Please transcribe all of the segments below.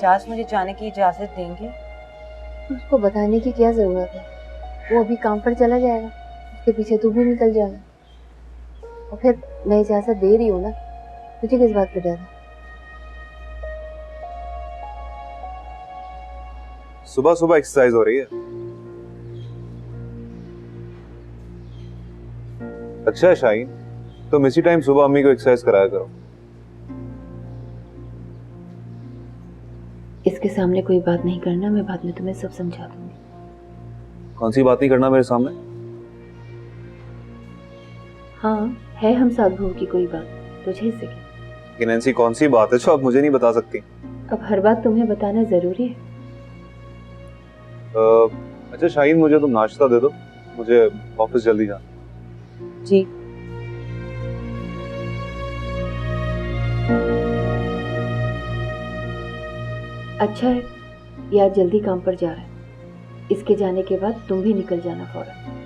एजाज मुझे जाने की इजाजत देंगे? उसको बताने की क्या जरूरत है, वो अभी काम पर चला जाएगा, उसके पीछे तू भी निकल जाएगा। और फिर मैं इजाजत दे रही हूँ ना, तुझे किस बात पे डर है? सुबह सुबह एक्सरसाइज हो रही है। अच्छा है शाहीन, तुम इसी टाइम सुबह अम्मी को एक्सरसाइज कराया करो। इसके सामने कोई बात नहीं करना, मैं बाद में तुम्हें सब समझा दूंगी। कौन सी बात नहीं करना मेरे सामने? हाँ है हम साथ बहू की कोई बात, तुझे इससे क्या? लेकिन ऐसी कौन सी बात है जो आप मुझे नहीं बता सकती? अब हर बात तुम्हें बताना जरूरी है? अच्छा शाहीन, मुझे तुम नाश्ता दे दो, मुझे ऑफिस जल्दी जाना। जी। अच्छा है, यार जल्दी काम पर जा रहा है, इसके जाने के बाद तुम भी निकल जाना फौरन।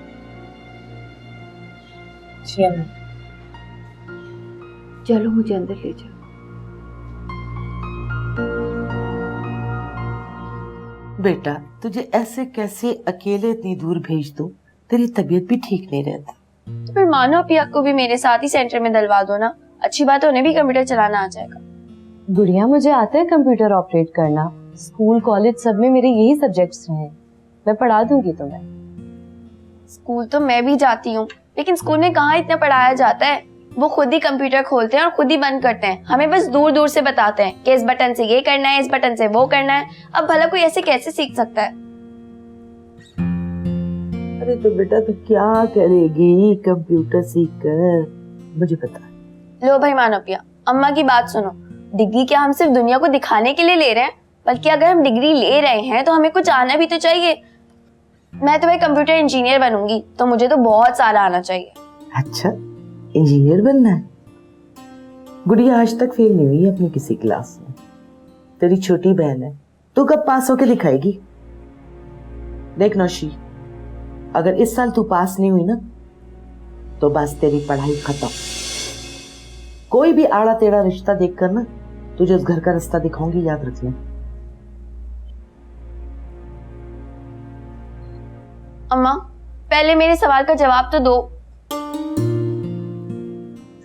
चलो मुझे अंदर ले जाओ। बेटा तुझे ऐसे कैसे अकेले इतनी दूर भेज दूं? तेरी तबीयत भी ठीक नहीं रहती। तो फिर मानो पिया को भी मेरे साथ ही सेंटर में डलवा दो ना, अच्छी बात है, उन्हें भी कंप्यूटर चलाना आ जाएगा। गुड़िया मुझे आता है कंप्यूटर ऑपरेट करना, स्कूल कॉलेज सब में मेरे यही सब्जेक्ट्स रहे, मैं पढ़ा दूंगी तुम्हें। स्कूल तो मैं भी जाती हूँ, लेकिन स्कूल में कहाँ इतना पढ़ाया जाता है। वो खुद ही कंप्यूटर खोलते हैं और खुद ही बंद करते हैं, हमें बस दूर दूर से बताते हैं कि इस बटन से ये करना है, इस बटन से वो करना है। अब भला कोई ऐसे कैसे सीख सकता है? अरे तो बेटा तू क्या करेगी कंप्यूटर सीख कर, मुझे बता। लो भाई मानो पिया, अम्मा की बात सुनो। डिग्री क्या हम सिर्फ दुनिया को दिखाने के लिए ले रहे हैं, बल्कि अगर हम डिग्री ले रहे हैं तो हमें कुछ आना भी तो चाहिए। मैं तो भाई कंप्यूटर इंजीनियर बनूंगी, तो मुझे तो बहुत सारा आना चाहिए। अच्छा इंजीनियर बनना है? गुड़िया आज तक फेल नहीं हुई है अपनी किसी क्लास में, तेरी छोटी बहन है, तू कब पास होके दिखाएगी? देख नौशी, अगर इस साल तू पास नहीं हुई ना तो बस तेरी पढ़ाई खत्म। कोई भी आड़ा टेढ़ा रिश्ता देखकर ना तुझे उस घर का रास्ता दिखाऊंगी, याद रखना। अम्मा पहले मेरे सवाल का जवाब तो दो।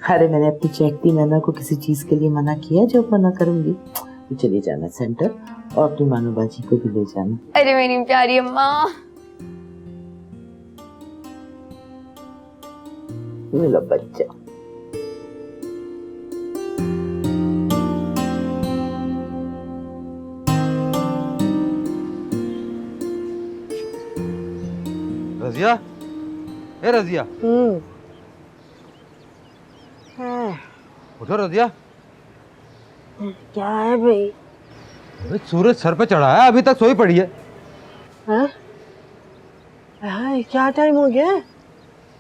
अरे मैंने अपनी चहकती नैना को किसी चीज के लिए मना किया जो मना करूंगी? तो चले जाना सेंटर और अपनी मानो बाजी को भी ले जाना। अरे मेरी प्यारी अम्मा। मिलो बच्चा। रजिया, ए रजिया, उठो रजिया। क्या है भाई? अबे सूरज सर पे चढ़ा है, अभी तक सोई पड़ी है। हाँ? हाँ, क्या टाइम हो गया?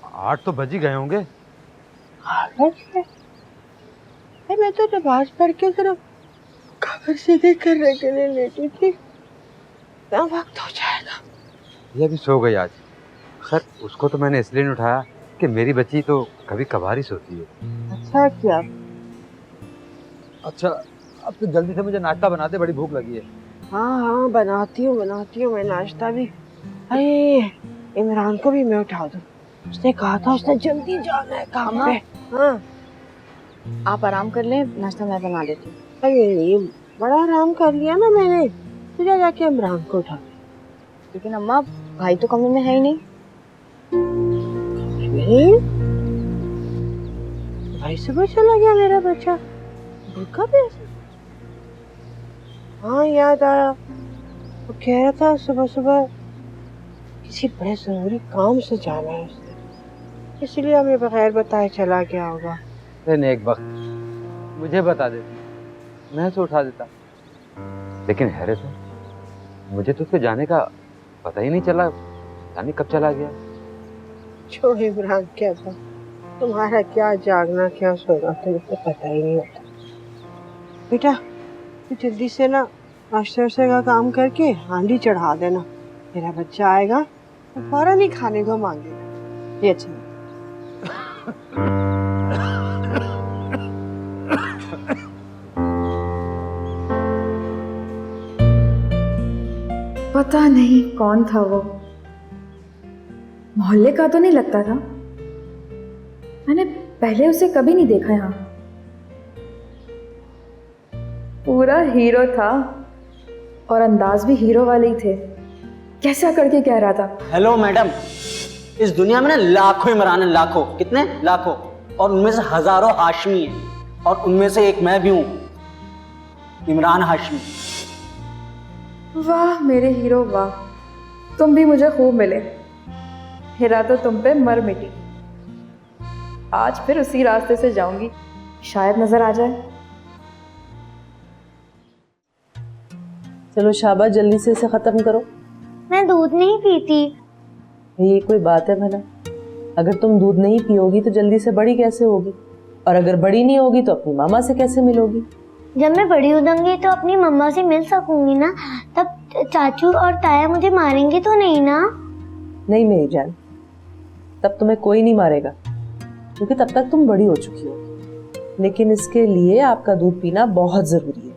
8 तो बज ही गए होंगे। 8 बज गए? मैं तो नमाज पढ़ के सिर्फ खबर सीधे करने के लिए लेटी थी, इतना वक्त हो जाएगा। ये भी सो गई आज। सर उसको तो मैंने इसलिए नहीं उठाया कि मेरी बच्ची तो कभी कभार ही सोती है। अच्छा क्या? अच्छा अब तो जल्दी से मुझे नाश्ता बना दे, बड़ी भूख लगी है। हाँ हाँ बनाती हूँ मैं नाश्ता भी। अरे इमरान को भी मैं उठा दूँ, उसने कहा था उसने जल्दी जाना है काम पे। हाँ आप आराम कर लें, नाश्ता मैं बना देती हूँ। अरे बड़ा आराम कर लिया ना मैंने, तुझे जाके इमरान को उठा। लेकिन अम्मा भाई तो कमरे में है ही नहीं। भाई सुबह चला गया मेरा बच्चा, भूखा भी ऐसा? हाँ याद आया, वो कह रहा था सुबह सुबह किसी बड़े जरूरी काम से जाना है उसने, इसलिए हमें बगैर बताए चला गया होगा। एक वक्त मुझे बता देती, मैं तो उठा देता। लेकिन हैरत है, मुझे तो उसके जाने का पता ही नहीं चला, जाने कब चला गया। जो इमरान क्या था, तुम्हारा क्या जागना क्या सोना तुझे तो पता ही नहीं होता। बेटा तू जल्दी से ना नाश्ते वाश्ते का काम करके हांडी चढ़ा देना, मेरा बच्चा आएगा तो फौरन ही खाने को मांगेगा। ये अच्छा पता नहीं कौन था वो, मोहल्ले का तो नहीं लगता था, मैंने पहले उसे कभी नहीं देखा यहाँ। पूरा हीरो था और अंदाज भी हीरो वाले ही थे। कैसा करके कह रहा था, हेलो मैडम, इस दुनिया में ना लाखों इमरान हैं, लाखों, कितने लाखों, और उनमें से हजारों हाशमी हैं, और उनमें से एक मैं भी हूँ, इमरान हाशमी। वाह मेरे हीरो वाह, तुम भी मुझे खूब मिले। हिरा तो तुम पे मर मिटी। आज फिर उसी रास्ते से जाऊंगी, शायद नजर आ जाए। चलो शाबाश, जल्दी से इसे खत्म करो। मैं दूध नहीं पीती। ये कोई बात है भला? अगर तुम दूध नहीं पियोगी तो जल्दी से बड़ी कैसे होगी, और अगर बड़ी नहीं होगी तो अपनी मामा से कैसे मिलोगी? जब मैं बड़ी हो जाऊंगी तो अपनी मम्मा से मिल सकूंगी ना, तब चाचू और ताया मुझे मारेंगे तो नहीं ना? नहीं मेरी जान, तब तुम्हें कोई नहीं मारेगा, क्योंकि तब तक तुम बड़ी हो चुकी होगी। लेकिन इसके लिए आपका दूध पीना बहुत जरूरी है,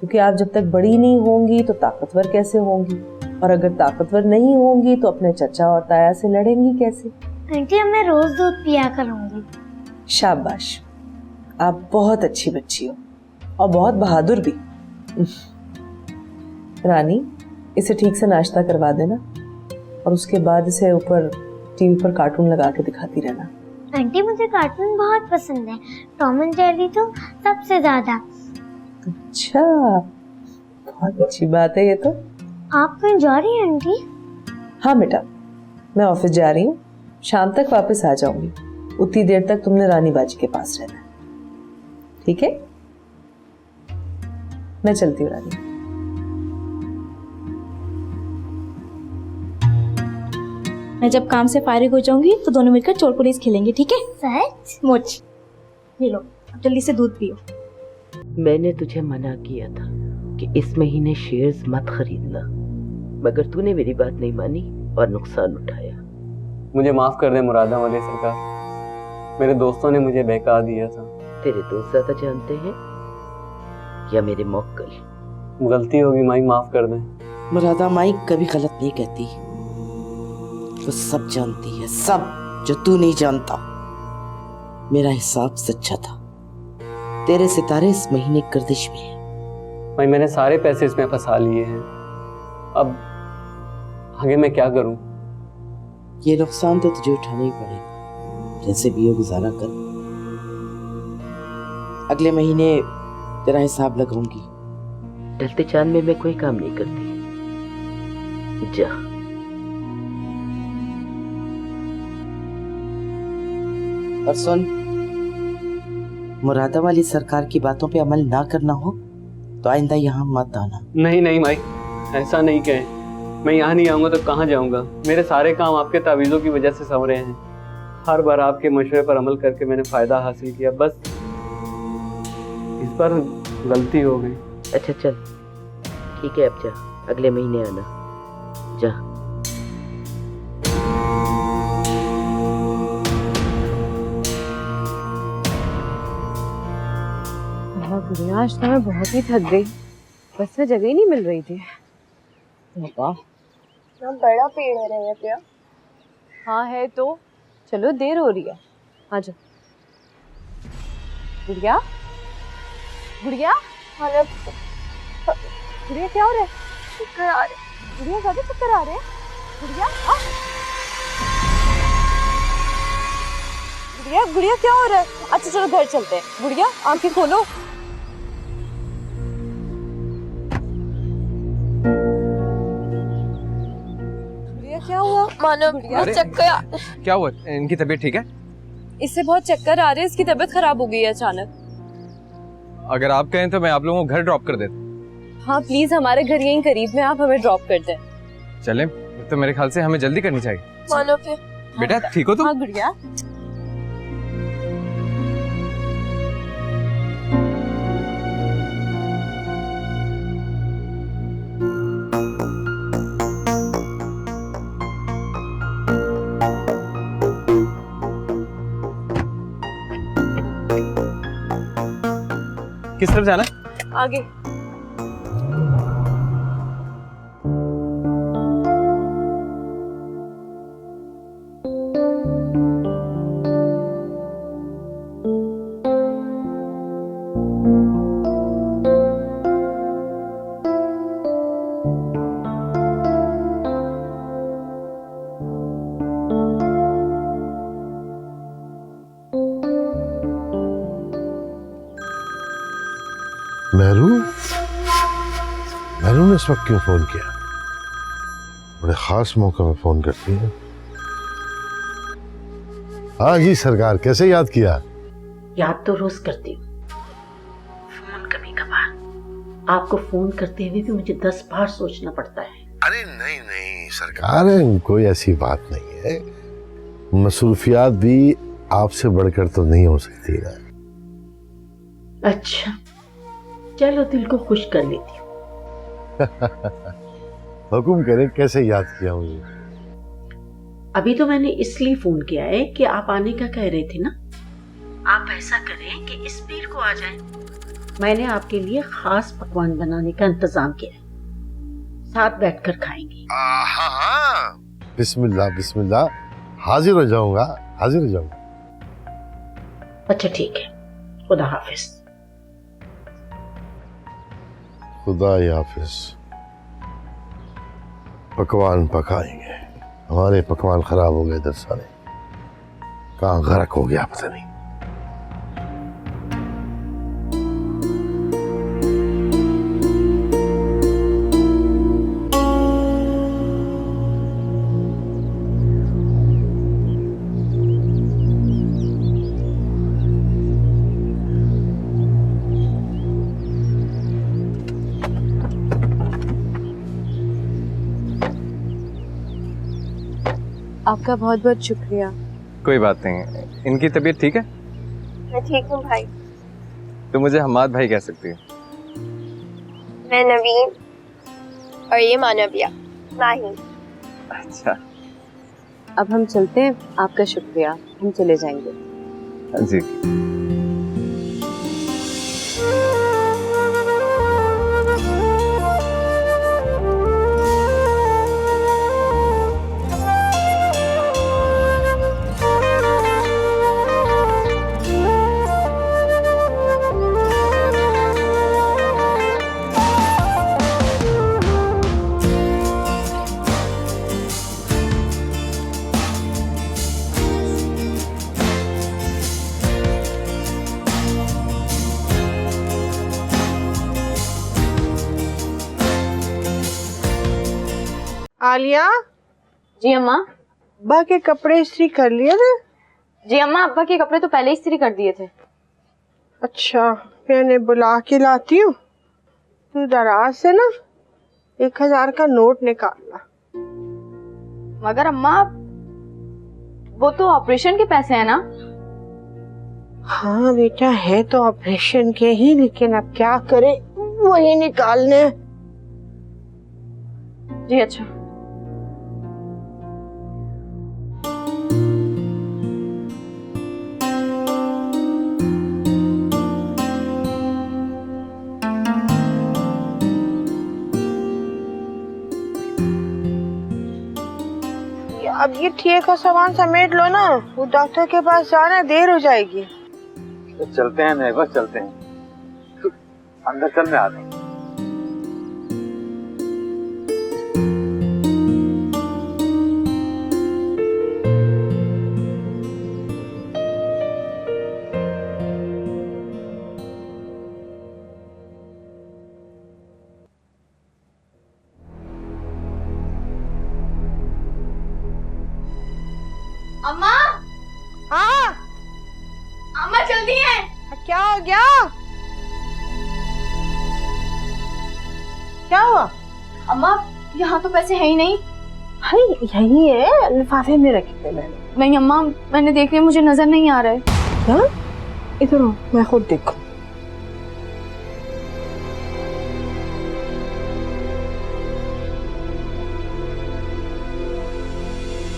क्योंकि आप जब तक बड़ी नहीं होंगी तो ताकतवर कैसे होंगी, और अगर ताकतवर नहीं होंगी तो अपने चचा और ताया से लड़ेंगी कैसे? आंटी अब मैं रोज दूध पिया करूंगी। शाबाश, आप बहुत अच्छी बच्ची हो और बहुत बहादुर भी। रानी, इसे ठीक से नाश्ता करवा देना, और उसके बाद इसे ऊपर टीवी पर कार्टून लगा के दिखाती रहना। आंटी मुझे कार्टून बहुत पसंद है, टॉम एंड जेरी तो सबसे ज्यादा। अच्छा, बहुत अच्छी बात है ये तो। आप कहीं जा रही हैं आंटी? हाँ बेटा, मैं ऑफिस जा रही हूँ, शाम तक वापस आ जाऊंगी। उतनी देर तक तुमने रानी बाजी के पास रहना है, ठीक है? मैं चलती हूँ रानी। मैं जब काम से फारिग हो जाऊंगी तो दोनों मिलकर चोर पुलिस खेलेंगे, ठीक है? सच? मुझ ये लो, अब जल्दी से दूध पियो। मैंने तुझे मना किया था कि इस महीने शेयर्स मत खरीदना, मगर तूने मेरी बात नहीं मानी और नुकसान उठाया। मुझे माफ कर दे मुरादा वाले सरकार, मेरे दोस्तों ने मुझे बहका दिया था। तेरे दोस्त ज्यादा जानते हैं या मेरे मौक्कल? गलती होगी माई, माफ कर दे। मुरादा माई कभी गलत नहीं कहती, वो सब जानती है, सब जो तू नहीं जानता। मेरा हिसाब सच्चा था, तेरे सितारे इस महीने गर्दिश में हैं। माई मैंने सारे पैसे इसमें फंसा लिए हैं, अब आगे मैं क्या करूं? ये नुकसान तो तुझे उठाना ही पड़ेगा, जैसे भी हो गुजारा कर। अगले महीने तेरा हिसाब लगाऊंगी। डलते चांद में मैं कोई काम नहीं करती, जा। और सुन, मुरादा वाली सरकार की बातों पे अमल ना करना हो तो आइंदा यहाँ मत आना। नहीं नहीं माई, ऐसा नहीं कहे, मैं यहाँ नहीं आऊंगा तो कहाँ जाऊंगा? मेरे सारे काम आपके तावीज़ों की वजह से संवरे हैं। हर बार आपके मशवरे पर अमल करके मैंने फायदा हासिल किया, बस इस बार गलती हो गई। अच्छा चल ठीक है, अब जा, अगले महीने आना, जा। गुड़िया, आज तो मैं बहुत ही थक गई, बस में जगह ही नहीं मिल रही थी। बड़ा पेड़ है रहे क्या? हाँ है तो चलो, देर हो रही है, आ जाओ। गुड़िया, गुड़िया, गुड़िया क्या हो रहा है? चक्कर आ रहे, गुड़िया ज्यादा चक्कर आ रहे हैं। गुड़िया, गुड़िया, गुड़िया क्या हो रहा है? अच्छा चलो घर चलते हैं। गुड़िया आंखें खोलो। गुड़िया क्या हुआ? मानो चक्कर। क्या हुआ? इनकी तबीयत ठीक है? इससे बहुत चक्कर आ रहे हैं, इसकी तबीयत खराब हो गई है अचानक। अगर आप कहें तो मैं आप लोगों को घर ड्रॉप कर देता। हाँ प्लीज, हमारे घर यहीं करीब में, आप हमें ड्रॉप कर दें। चलें, तो मेरे ख्याल से हमें जल्दी करनी चाहिए। मानो फिर। बेटा ठीक हो तुम? हाँ गुड़िया। किस तरफ जाना? आगे। मेहरू मेहरू ने इस वक्त क्यों फोन किया? बड़े खास मौके में फोन करती है। हाँ जी सरकार, कैसे याद किया? याद तो रोज करती हूँ, फोन कभी कभार। आपको फोन करते हुए भी मुझे 10 बार सोचना पड़ता है। अरे नहीं नहीं सरकार, कोई ऐसी बात नहीं है। मसरूफियात भी आपसे बढ़कर तो नहीं हो सकती ना। अच्छा चलो, दिल को खुश कर लेती हूँ। हुक्म करें, कैसे याद किया मुझे? अभी तो मैंने इसलिए फोन किया है कि आप आने का कह रहे थे ना। आप ऐसा करें कि इस पीर को आ जाएं। मैंने आपके लिए खास पकवान बनाने का इंतजाम किया है, साथ बैठकर खाएंगे। हाँ बिस्मिल्लाह बिस्मिल्लाह, हाजिर हो जाऊंगा, हाजिर हो जाऊंगा। अच्छा ठीक है, खुदा हाफिज। खुदा हाफिज। पकवान पकाएंगे। हमारे पकवान खराब हो गए इधर सारे, कहाँ गर्क हो गया पता नहीं। आपका बहुत बहुत शुक्रिया। कोई बात नहीं, इनकी तबीयत ठीक है? मैं ठीक हूँ भाई। तो मुझे हमाद भाई कह सकती है। मैं नवीन और ये मानविया नहीं। अच्छा अब हम चलते हैं, आपका शुक्रिया, हम चले जाएंगे। जी आलिया। जी अम्मा। अब्बा के कपड़े इस्त्री कर लिए ना? जी अम्मा, अब्बा के कपड़े तो पहले इस्त्री कर दिए थे। अच्छा, मैंने बुला के लाती हूँ। तू दराज से ना 1000 का नोट निकालना। मगर अम्मा, वो तो ऑपरेशन के पैसे हैं ना? हाँ बेटा, है तो ऑपरेशन के ही, लेकिन अब क्या करे, वही निकालने। जी अच्छा। अब ये ठीक का सामान समेट लो ना, वो डॉक्टर के पास जाना, देर हो जाएगी। तो चलते हैं महबूबा, चलते हैं। अंदर चल, मैं आता हूँ। अम्मा। हाँ अम्मा जल्दी है। क्या हो गया? क्या हुआ? अम्मा, यहाँ तो पैसे है ही नहीं। है, यही है, लिफाफे में रखे थे मैंने। नहीं अम्मा, मैंने देख लिया, मुझे नजर नहीं आ रहे। क्या? इधर हो, मैं खुद देखूं।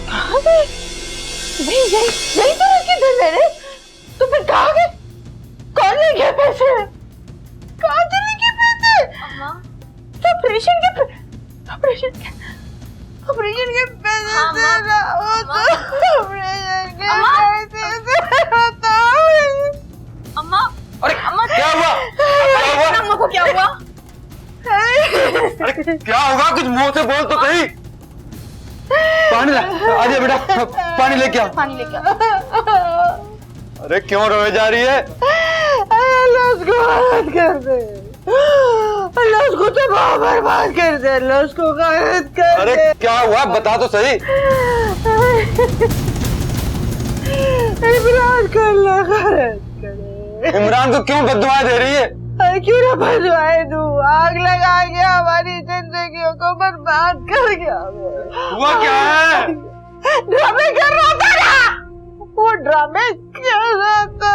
कहाँ गए? यही तो रखे थे मैंने। तो फिर कहाँ गए? कौन ले गया पैसे? कहाँ चले गए पैसे? अम्मा, ऑपरेशन के पैसे थे ना, वो तो ऑपरेशन के पैसे थे। अम्मा। अरे अम्मा क्या हुआ? अम्मा को क्या हुआ? अरे क्या होगा, कुछ मुंह से बोल तो सही। पानी ला, आजा बेटा, पानी लेके आओ। पानी लेके आओ। अरे क्यों रोए जा रही है? उसको मत कर दे। अल्लाह उसको तो बर्बाद कर दे, अल्लाह उसको गायब कर दे। अरे क्या हुआ बता तो सही। इमरान को अल्लाह गायब करे। इमरान को क्यों बददुआएं दे रही है? क्यों ना बददुआएं दूं? आग लगा गया, हमारी जिंदगियों को बर्बाद कर गया। हुआ क्या है? ड्रामे कर रहा था ना, वो ड्रामे कर रहा था,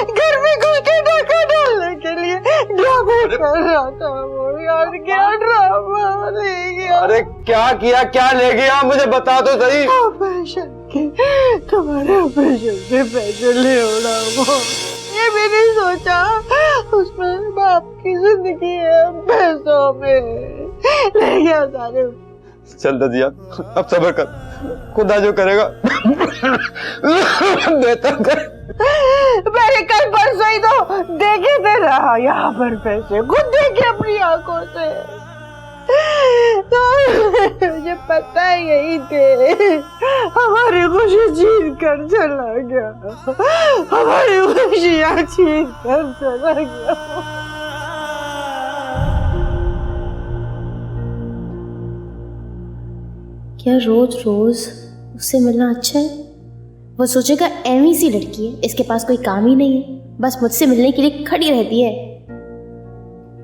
घर में घुस के धक्का डालने के लिए ड्रामे कर रहा था वो। यार क्या ड्रामा ले गया। अरे क्या किया, क्या ले गया, मुझे बता तो सही। ऑपरेशन के, तुम्हारे ऑपरेशन के पैसे ले उड़ा वो। ये भी नहीं सोचा उसमें बाप की जिंदगी है, पैसों में ले गया सारे। चल रजिया अब सब्र कर, खुदा जो करेगा बेहतर कर। मैंने कल परसों ही तो देखे थे रहा यहाँ पर पैसे, खुद देखे अपनी आंखों से। तो मुझे पता है यही थे, हमारी खुशी छीन कर चला गया, हमारी खुशियाँ छीन कर चला गया। क्या रोज रोज उससे मिलना अच्छा है? वो सोचेगा एमी सी लड़की है, इसके पास कोई काम ही नहीं है, बस मुझसे मिलने के लिए खड़ी रहती है।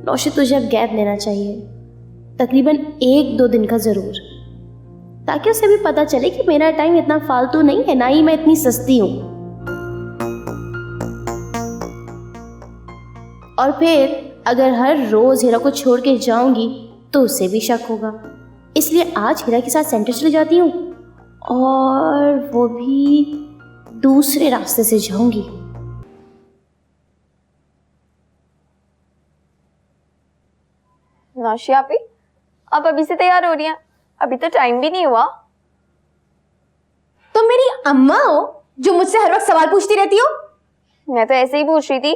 नौशी तुझे अब गैप लेना चाहिए, तकरीबन 1-2 दिन का ज़रूर, ताकि उसे भी पता चले कि मेरा टाइम इतना फालतू नहीं है, ना ही मैं इतनी सस्ती हूँ। और फिर अगर हर रोज हीरा को छोड़ के जाऊंगी तो उसे भी शक होगा, इसलिए आज हीरा के साथ सेंटर चली जाती हूँ और वो भी दूसरे रास्ते से जाऊंगी। नौशी आपी, आप अभी से तैयार हो रही हैं? अभी तो टाइम भी नहीं हुआ। तुम मेरी अम्मा हो जो मुझसे हर वक्त सवाल पूछती रहती हो? मैं तो ऐसे ही पूछ रही थी।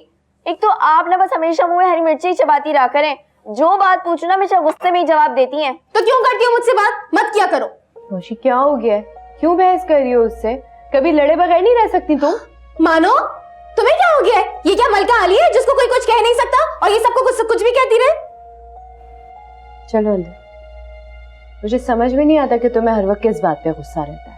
एक तो आप ना बस हमेशा मुंह में हरी मिर्ची चबाती रहा करें, जो बात पूछो ना हमेशा गुस्से में ही जवाब देती हैं। तो क्यों करती हो मुझसे बात? मत किया करो। नौशी क्या हो गया है? क्यों बहस कर रही हो उससे? कभी लड़े बगैर नहीं रह सकती तुम? मानो तुम्हें क्या हो गया है? ये क्या मलका आली है जिसको कोई कुछ कह नहीं सकता और ये सबको कुछ भी कहती रहे? चलो अंदर। मुझे समझ में नहीं आता कि तुम्हें हर वक्त किस बात पे गुस्सा रहता है।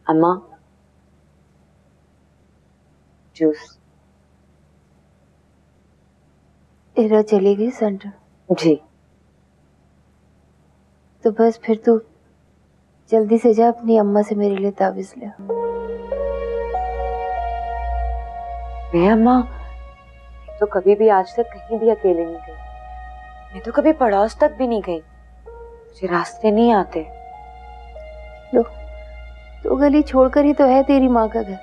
अम्मा जूस। इरा चली गई सेंटर? जी। तो बस फिर तू जल्दी से जा, अपनी अम्मा से मेरे लिए तावीज़ ले। मैं अम्मा तो कभी भी आज तक कहीं भी अकेले नहीं गई, मैं तो कभी पड़ोस तक भी नहीं गई, मुझे रास्ते नहीं आते। लो, तो गली छोड़कर ही तो है तेरी माँ का घर।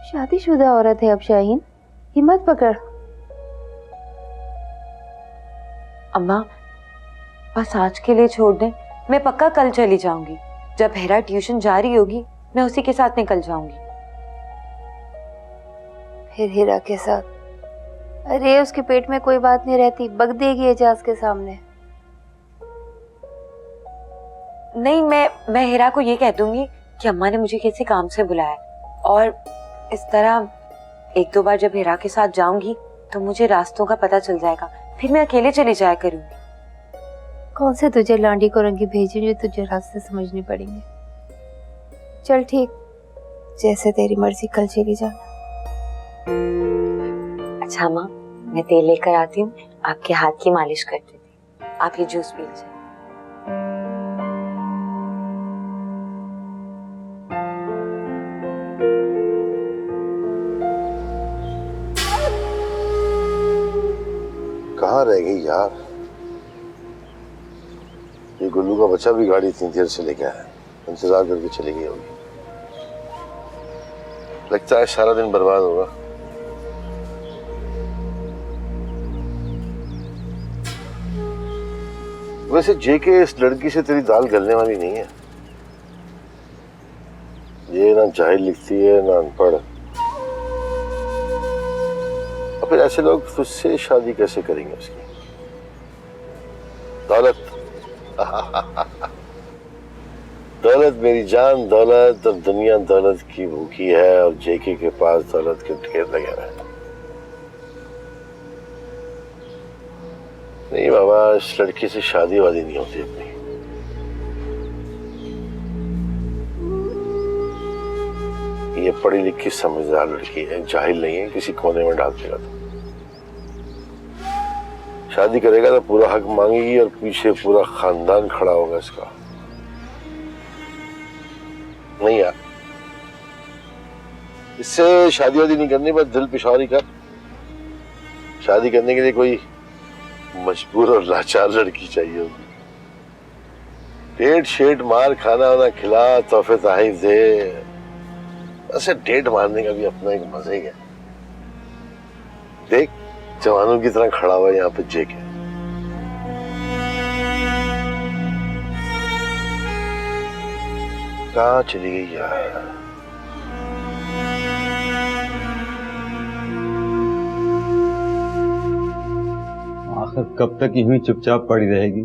शादीशुदा औरत है अब शाहीन, हिम्मत पकड़। अम्मा बस आज के लिए छोड़ दें, मैं पक्का कल चली जाऊंगी। जब हेरा ट्यूशन जा रही होगी मैं उसी के साथ निकल जाऊंगी। फिर हीरा के साथ? अरे उसके पेट में कोई बात नहीं रहती, बक देगी एजाज के सामने। नहीं, मैं हेरा को ये कह दूंगी कि अम्मा ने मुझे किसी काम से बुलाया, और इस तरह 1-2 बार जब हेरा के साथ जाऊंगी तो मुझे रास्तों का पता चल जाएगा, फिर मैं अकेले चली जाया करूंगी। कौन से तुझे लांडी को रंगी भेजी जो तुझे रास्ते समझनी पड़ेंगे। चल ठीक, जैसे तेरी मर्जी, कल चली जाना। अच्छा माँ, मैं तेल लेकर आती हूँ, आपके हाथ की मालिश कर देती, आप ये जूस पी लीजिए। कहाँ रह गई यार? ये गुल्लू का बच्चा भी गाड़ी इतनी देर से लेके आया, इंतजार करके चली गई होगी। लगता है सारा दिन बर्बाद होगा। वैसे जेके इस लड़की से तेरी दाल गलने वाली नहीं है। ये ना जाहिल लिखती है ना अनपढ़, और फिर ऐसे लोग तुझसे शादी कैसे करेंगे उसकी? दौलत। दौलत मेरी जान, दौलत। और दुनिया दौलत की भूखी है और जेके के पास दौलत के ढेर लगे हुए हैं। नहीं बाबा, इस लड़की से शादी वादी नहीं होती अपनी। ये पढ़ी लिखी समझदार लड़की है, जाहिल नहीं है, किसी कोने में डाल देगा तो शादी करेगा तो पूरा हक मांगेगी और पीछे पूरा खानदान खड़ा होगा इसका। नहीं यार, इससे शादी वादी नहीं करनी, बस दिल पिशौरी कर। शादी करने के लिए कोई मजबूर और लाचार लड़की चाहिए होगी। डेट शेट मार, खाना वाना खिला, तोहफे तहरीफ दे। ऐसे डेट मारने का भी अपना एक मजा ही है। देख, जवानों की तरह खड़ा हुआ है यहाँ पे जेके। कहाँ चली गई यार? आखिर कब तक यूं ही चुपचाप पड़ी रहेगी?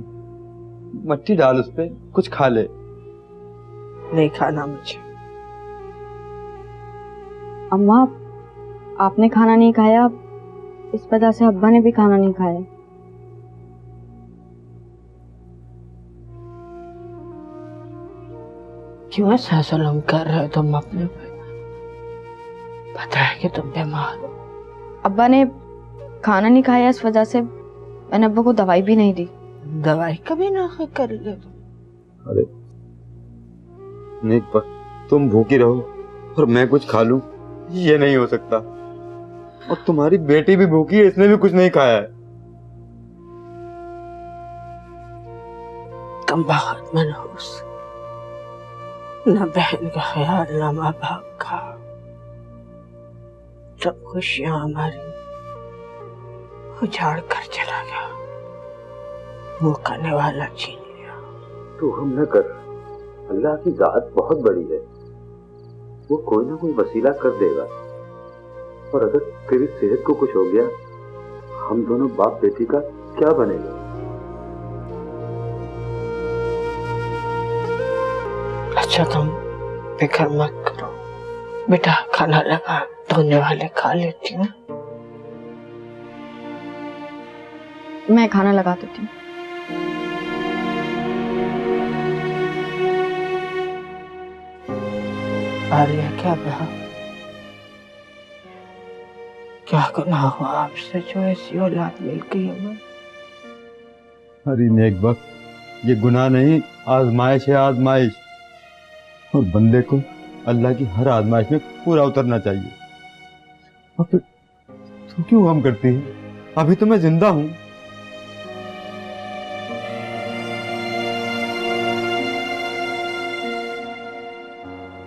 मट्टी डाल उस पे, कुछ खा ले। नहीं खाना मुझे। अम्मा, आपने खाना नहीं खाया, इस वजह से अब्बा ने भी खाना नहीं खाया। क्यों ऐसा जुल्म कर रहे हो तुम अपने पे? पता है कि तुम बीमार हो। अब्बा ने खाना नहीं खाया, इस वजह से मैंने अब्बा को दवाई भी नहीं दी। दवाई कभी ना कर ले। अरे नहीं, पर तुम भूखी रहो और मैं कुछ खा लूं, ये नहीं हो सकता। और तुम्हारी बेटी भी भूखी है, इसने भी कुछ नहीं खाया है। तुम बहुत मनहूस, न बहन का ख्याल, न माँ बाप का। सब खुशियां हमारी उजाड़ कर चला गया, वो करने वाला छीन लिया। तू हम न कर, अल्लाह की जात बहुत बड़ी है, वो कोई ना कोई वसीला कर देगा। और अगर तेरी सेहत को कुछ हो गया, हम दोनों बाप बेटी का क्या बनेगा? अच्छा तुम फिक्र मत करो बेटा, खाना लगा, धोने वाले खा लेती हूँ। मैं खाना लगा देती हूँ। आर्या, क्या कहा? क्या गुनाह हुआ आपसे जो ऐसी औलाद मिल गई हमें? अरे नेक वक्त, ये गुनाह नहीं, आजमाइश है, आजमाइश। और बंदे को अल्लाह की हर आजमाइश में पूरा उतरना चाहिए। और फिर तू क्यों गम करती है? अभी तो मैं जिंदा हूं।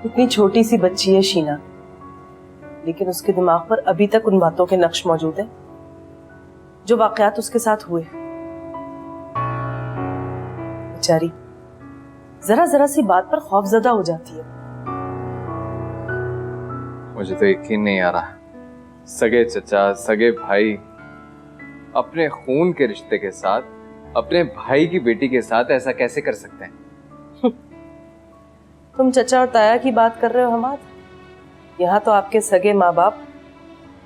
इतनी छोटी सी बच्ची है शीना, लेकिन उसके दिमाग पर अभी तक उन बातों के नक्श मौजूद हैं जो वाकयात उसके साथ हुए। बेचारी जरा जरा सी बात पर खौफजदा हो जाती है। मुझे तो यकीन नहीं आ रहा, सगे चचा, सगे भाई अपने खून के रिश्ते के साथ, अपने भाई की बेटी के साथ ऐसा कैसे कर सकते हैं? तुम चचा और ताया की बात कर रहे हो हमाद? यहाँ तो आपके सगे माँ बाप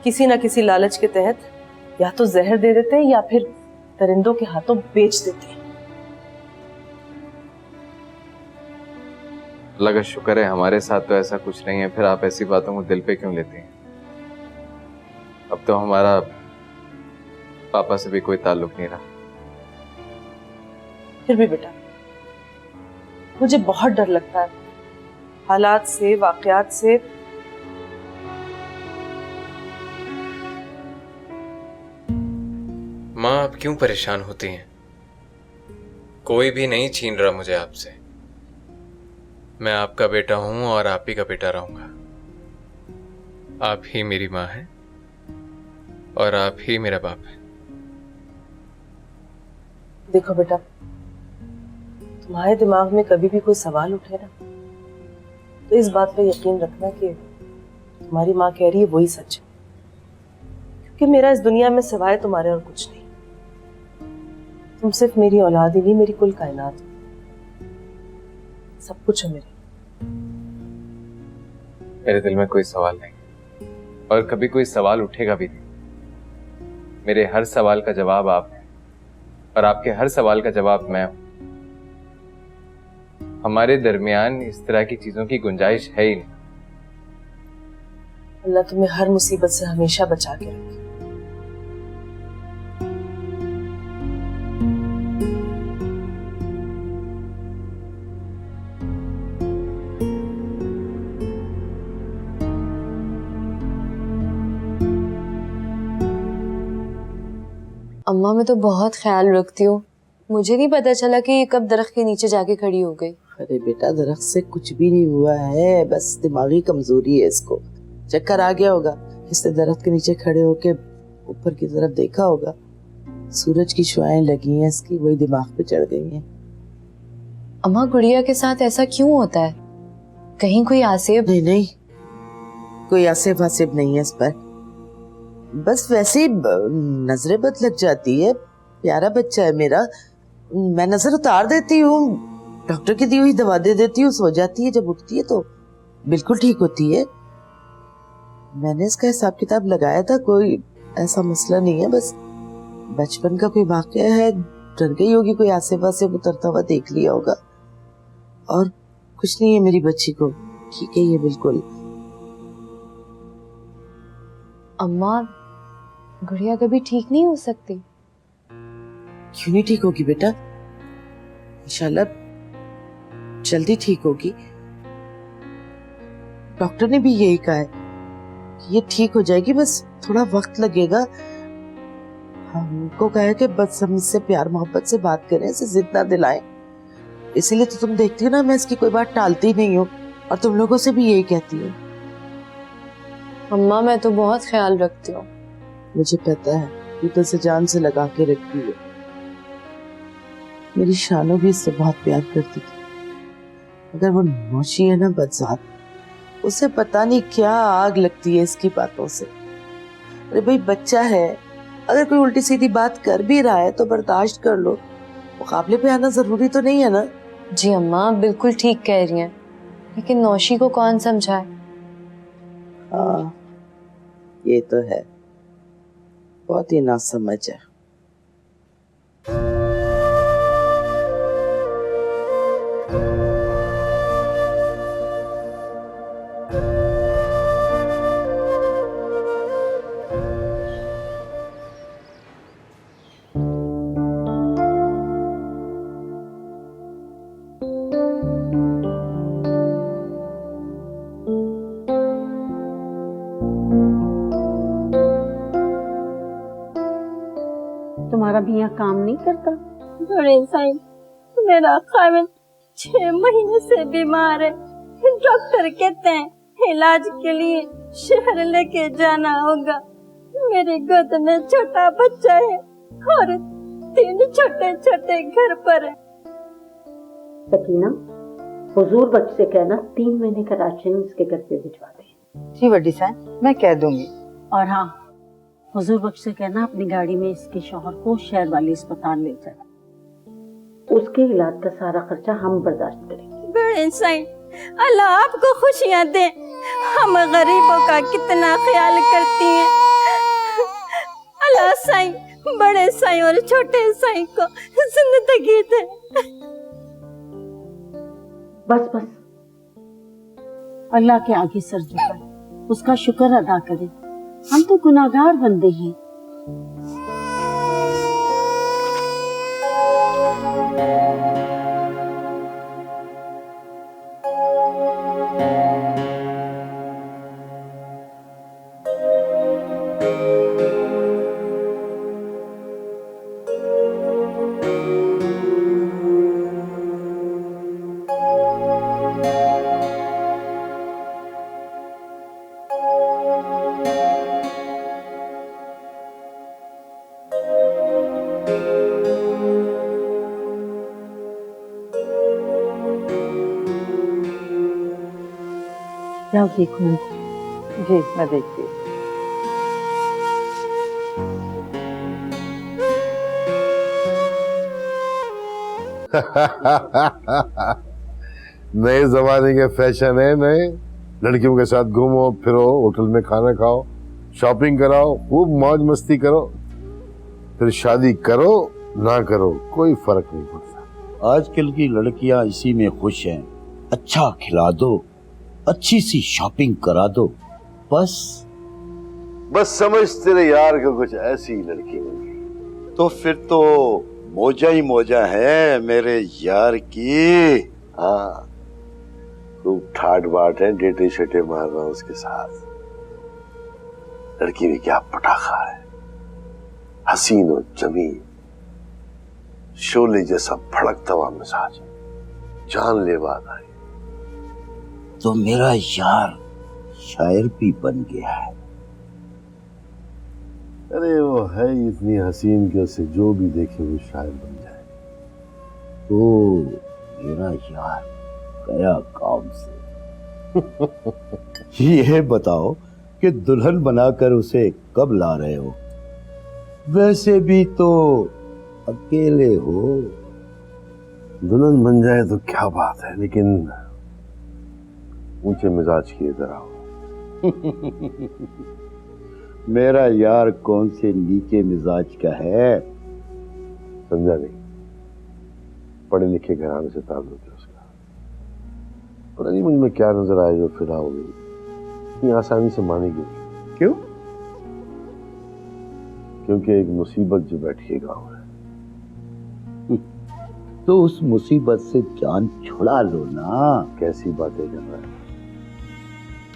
किसी न किसी लालच के तहत या तो जहर दे देते हैं या फिर दरिंदों के हाथों बेच देते हैं। अल्लाह का शुक्र है हमारे साथ तो ऐसा कुछ नहीं है, फिर आप ऐसी बातों को दिल पे क्यों लेते हैं? अब तो हमारा पापा से भी कोई ताल्लुक नहीं रहा। फिर भी बेटा, मुझे बहुत डर लगता है हालात से, वाकयात से। माँ, आप क्यों परेशान होती हैं? कोई भी नहीं छीन रहा मुझे आपसे। मैं आपका बेटा हूं और आप ही का बेटा रहूंगा। आप ही मेरी माँ है और आप ही मेरा बाप है। देखो बेटा, तुम्हारे दिमाग में कभी भी कोई सवाल उठे ना, तो इस बात पे यकीन रखना कि तुम्हारी माँ कह रही है वही सच है, क्योंकि मेरा इस दुनिया में सिवाय तुम्हारे और कुछ नहीं। तुम सिर्फ मेरी औलाद ही नहीं, मेरी कुल कायनात हो। सब कुछ हो मेरे दिल में कोई सवाल नहीं और कभी कोई सवाल उठेगा भी नहीं। मेरे हर सवाल का जवाब आप हैं और आपके हर सवाल का जवाब मैं हूं। हमारे दरमियान इस तरह की चीजों की गुंजाइश है ही नहीं। अल्लाह तुम्हें हर मुसीबत से हमेशा बचा के रखे। अम्मा मैं तो बहुत ख्याल रखती हूँ, मुझे नहीं पता चला कि ये कब दरख्त के नीचे जाके खड़ी हो गई। अरे बेटा दरख्त से कुछ भी नहीं हुआ है, बस दिमागी कमजोरी है, इसको चक्कर आ गया होगा। इसने दरख्त के नीचे खड़े होके ऊपर की तरफ देखा होगा, सूरज की शुआएं लगी हैं इसकी, वही दिमाग पे चढ़ गई हैं। अम्मा गुड़िया के साथ ऐसा क्यों होता है? कहीं कोई आसेब? नहीं, कोई आसेब वासेब नहीं है इस पर, बस वैसे ही नजरें बद लग जाती है। प्यारा बच्चा है मेरा, मैं नजर उतार देती हूँ, डॉक्टर की दी हुई दवा दे देती हूँ, सो जाती है, जब उठती है तो बिल्कुल ठीक होती है। मैंने इसका हिसाब किताब लगाया था, कोई ऐसा मसला नहीं है, बस बचपन का कोई वाकया है, डर गई होगी, कोई आसे पासे उतरता हुआ देख लिया होगा, और कुछ नहीं है मेरी बच्ची को, ठीक है ये बिल्कुल। अम्मा गुड़िया कभी ठीक नहीं हो सकती? क्यों नहीं ठीक होगी बेटा, इंशाल्लाह जल्दी ठीक होगी। डॉक्टर ने भी यही कहा है कि ये ठीक हो जाएगी, बस थोड़ा वक्त लगेगा। हमको कहा है कि बस हम इससे प्यार मोहब्बत से बात करें, इसे जिद ना दिलाएं। इसीलिए तो तुम देखती हो ना, मैं इसकी कोई बात टालती नहीं हूँ, और तुम लोगों से भी यही कहती हूँ। अम्मा मैं तो बहुत ख्याल रखती हूँ। मुझे पता है, ये तो से जान से लगा के रखती है। मेरी शानो भी इससे बहुत प्यार करती थी, अगर वो नौशी है ना बदजात, उसे पता नहीं क्या आग लगती है इसकी बातों से। अरे भाई बच्चा है, अगर कोई उल्टी सीधी बात कर भी रहा है तो बर्दाश्त कर लो, मुकाबले पे आना जरूरी तो नहीं है ना। जी अम्मा बिल्कुल ठीक कह रही हैं, लेकिन नौशी को कौन समझाए? हाँ ये तो है, बहुत ही नासमझ है। तुम्हारा मियाँ काम नहीं करता? बड़े साईं, मेरा खाविंद 6 महीने से बीमार है। डॉक्टर कहते हैं इलाज के लिए शहर लेके जाना होगा। मेरी गोद में छोटा बच्चा है और 3 छोटे छोटे घर पर है। सकीना, हुजूर बख्श से कहना 3 महीने का राशन उसके घर पे भिजवा दे। जी वड्डी साहब, मैं कह दूंगी। और हाँ, हुजूर बख्श से कहना अपनी गाड़ी में इसके शौहर को शहर वाले अस्पताल ले जाना, उसके इलाज का सारा खर्चा हम बर्दाश्त करेंगे। बड़े साईं, अल्लाह आपको खुशियाँ दे, हम गरीबों का कितना ख्याल करती हैं। अल्लाह साईं बड़े साईं और छोटे साईं को जिंदगी दे। बस बस, अल्लाह के आगे सर झुकाए, उसका शुक्र अदा करें, हम तो गुनाहगार बंदे हैं। जाओ देखो। जी मैं देखती हूँ। नए जमाने के फैशन है, नए। लड़कियों के साथ घूमो फिरो, होटल में खाना खाओ, शॉपिंग कराओ, खूब मौज मस्ती करो, फिर शादी करो ना करो कोई फर्क नहीं पड़ता। आजकल की लड़कियां इसी में खुश हैं। अच्छा खिला दो, अच्छी सी शॉपिंग करा दो, बस समझ तेरे यार को कुछ ऐसी लड़की मिली तो फिर तो मौजा ही मौजा है मेरे यार की। हाँ, खूब ठाट बाट है, डेटे शेटे मार रहा हूं उसके साथ। लड़की भी क्या पटाखा है, हसीन और जमीन, शोले जैसा भड़कता हुआ मिजाज, जानलेवा है। तो मेरा यार शायर भी बन गया है। अरे वो है इतनी हसीन कि उसे जो भी देखे वो शायर बन जाए। तो मेरा यार गया काम से। ये बताओ कि दुल्हन बनाकर उसे कब ला रहे हो? वैसे भी तो अकेले हो। दुल्हन बन जाए तो क्या बात है, लेकिन ऊंचे मिजाज की तरह हो। मेरा यार कौन से नीचे मिजाज का है? समझा नहीं। पढ़े लिखे घराने से ताल्लुक है उसका। पता नहीं मुझ में क्या नजर आया जो फिदा हो गई, इतनी आसानी से मानेगी। क्यों? क्योंकि एक मुसीबत जो बैठी है गाँव में। तो उस मुसीबत से जान छुड़ा लो ना। कैसी बातें कर रहा है?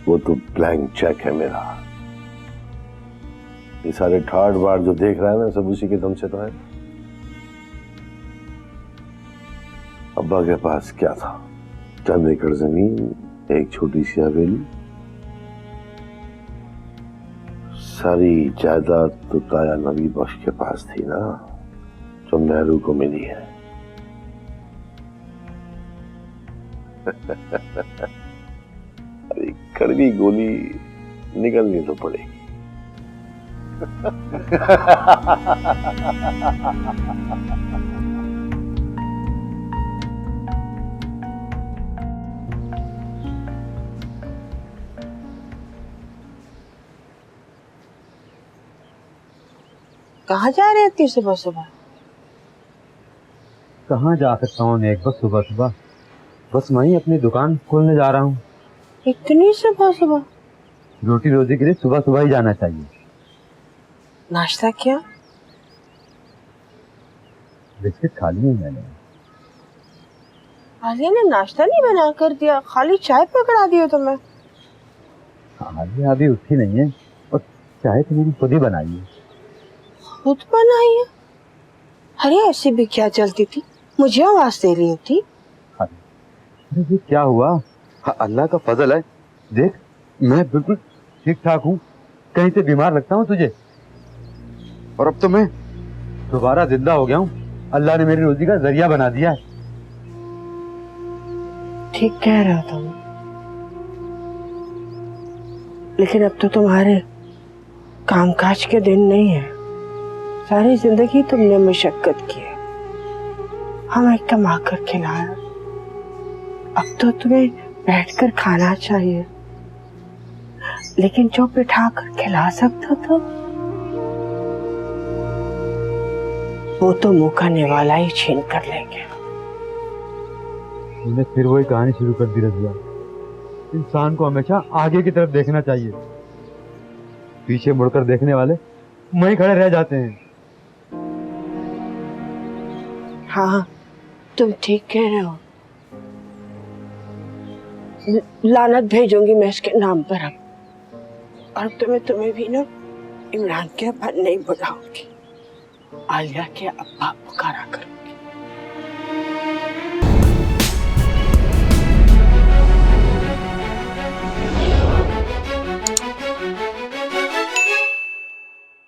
वो तो ब्लैंक चेक है मेरा। ये सारे ठाट बाट जो देख रहा है ना, सब उसी के दम से तो है। अब्बा के पास क्या था? चंद एकड़ जमीन, एक छोटी सी हवेली। सारी जायदाद तो ताया नबी बख्श के पास थी ना, जो नेहरू को मिली है। अरे कड़वी गोली निकलनी तो पड़ेगी। कहाँ जा रहे थे सुबह सुबह? कहाँ जा सकता हूँ नेक, बस सुबह सुबह बस वहीं अपनी दुकान खोलने जा रहा हूँ। इतनी सुबह सुबह? रोटी रोजी के लिए सुबह सुबह ही जाना चाहिए। नाश्ता किया? बिस्किट खा लिए मैंने। आलिया ने नाश्ता नहीं बना कर दिया, खाली चाय पकड़ा दिया तुम्हें? आलिया अभी उठी नहीं है और चाय तो मेरी खुद ही बनाई है। खुद बनाई है? अरे ऐसी भी क्या चलती थी, मुझे आवाज दे रही होती। अरे क्या हुआ? हाँ, अल्लाह का फजल है, देख मैं बिल्कुल ठीक ठाक हूँ, कहीं से बीमार लगता हूँ तुझे, और अब तो मैं दोबारा जिंदा हो गया हूँ। अल्लाह ने मेरी रोजी का जरिया बना दिया है। ठीक कह रहा था, लेकिन अब तो तुम्हारे कामकाज के दिन नहीं है। सारी जिंदगी तुमने मशक्कत की है, हमें कमा कर खिलाया, अब तो तुम्हें बैठकर खाना चाहिए। लेकिन जो बिठा कर खिला सकता था वो तो मुंह खाने वाला ही छीन कर लेंगे। मैंने फिर वही कहानी शुरू कर दी रजिया। इंसान को हमेशा आगे की तरफ देखना चाहिए, पीछे मुड़कर देखने वाले वहीं खड़े रह जाते हैं। हाँ तुम ठीक कह रहे हो, लानत भेजूंगी मैं इसके नाम पर अब। और तुम्हें भी ना इमरान के अब्बा नहीं बुलाऊंगी, आलिया के अब्बा पुकारा कर